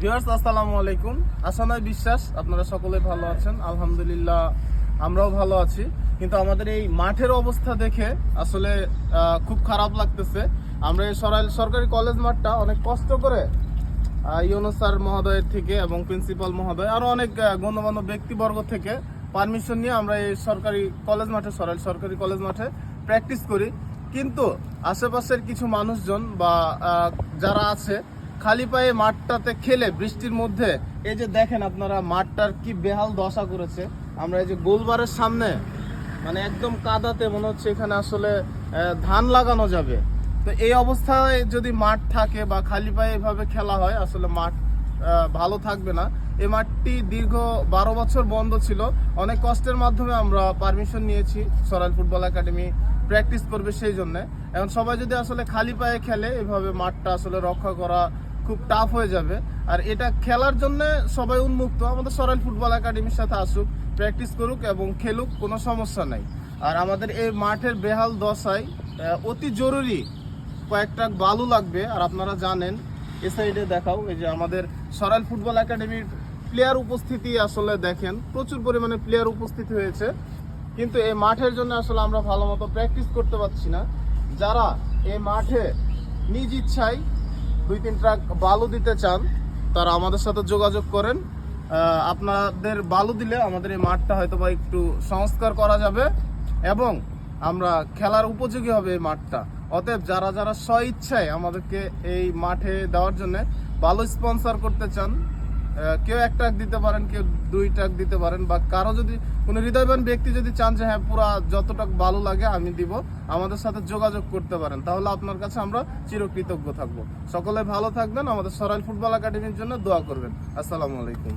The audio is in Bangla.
ভিউয়ার্স আসসালামু আলাইকুম। আশা নয় বিশ্বাস আপনারা সকলে ভালো আছেন। আলহামদুলিল্লাহ আমরাও ভালো আছি। কিন্তু আমাদের এই মাঠের অবস্থা দেখে আসলে খুব খারাপ লাগতেছে। আমরা এই সরকারি কলেজ মাঠটা অনেক কষ্ট করে ইউনুস স্যার মহোদয়ের থেকে এবং প্রিন্সিপাল মহোদয় আরো অনেক গণ্যমান্য ব্যক্তিবর্গ থেকে পারমিশন নিয়ে আমরা এই সরকারি কলেজ মাঠে প্র্যাকটিস করি। কিন্তু আশেপাশের কিছু মানুষজন বা যারা আছে খালি পায়ে মাঠটাতে খেলে বৃষ্টির মধ্যে, এই যে দেখেন আপনারা মাঠটার কি বেহাল দশা করেছে। আমরা এই যে গোলবারের সামনে মানে একদম কাদাতে মনে হচ্ছে এখানে আসলে ধান লাগানো যাবে। তো এই অবস্থায় যদি মাঠ থাকে বা খালি পায়ে এভাবে খেলা হয় আসলে মাঠ ভালো থাকবে না। এই মাঠটি দীর্ঘ 12 বছর বন্ধ ছিল। অনেক কষ্টের মাধ্যমে আমরা পারমিশন নিয়েছি সরাইল ফুটবল একাডেমি প্র্যাকটিস করবে সেই জন্য। এখন সবাই যদি আসলে খালি পায়ে খেলে এভাবে মাঠটা আসলে রক্ষা করা খুব টাফ হয়ে যাবে। আর এটা খেলার জন্য সবাই উন্মুক্ত, আমাদের সরাইল ফুটবল একাডেমির সাথে আসুক, প্র্যাকটিস করুক এবং খেলুক, কোনো সমস্যা নাই। আর আমাদের এই মাঠের বেহাল দশায় অতি জরুরি কয়েকটা বালু লাগবে। আর আপনারা জানেন এ সাইডে দেখাও, এই যে আমাদের সরাইল ফুটবল একাডেমির প্লেয়ার উপস্থিতি আসলে দেখেন প্রচুর পরিমাণে প্লেয়ার উপস্থিতি হয়েছে, কিন্তু এই মাঠের জন্য আসলে আমরা ভালো মতো প্র্যাকটিস করতে পারছি না। যারা এই মাঠে নিজ ইচ্ছায় 2-3 ট্রাক বালু দিতে চান তারা আমাদের সাথে যোগাযোগ করেন। আপনাদের বালু দিলে আমাদের এই মাঠটা হয়তো বা একটু সংস্কার করা যাবে এবং আমরা খেলার উপযোগী হবে এই মাঠটা। অতএব যারা যারা স্ব ইচ্ছায় আমাদেরকে এই মাঠে দেওয়ার জন্য বালু স্পন্সর করতে চান, কেউ 1 ট্রাক দিতে পারেন, কেউ 2 ট্রাক দিতে পারেন, বা কারো যদি কোনো হৃদয়বান ব্যক্তি যদি চান যে হ্যাঁ পুরা যতটা বালু লাগে আমি দিব, আমাদের সাথে যোগাযোগ করতে পারেন। তাহলে আপনার কাছে আমরা চিরকৃতজ্ঞ থাকবো। সকলে ভালো থাকবেন, আমাদের সরাইল ফুটবল একাডেমির জন্য দোয়া করবেন। আসসালামু আলাইকুম।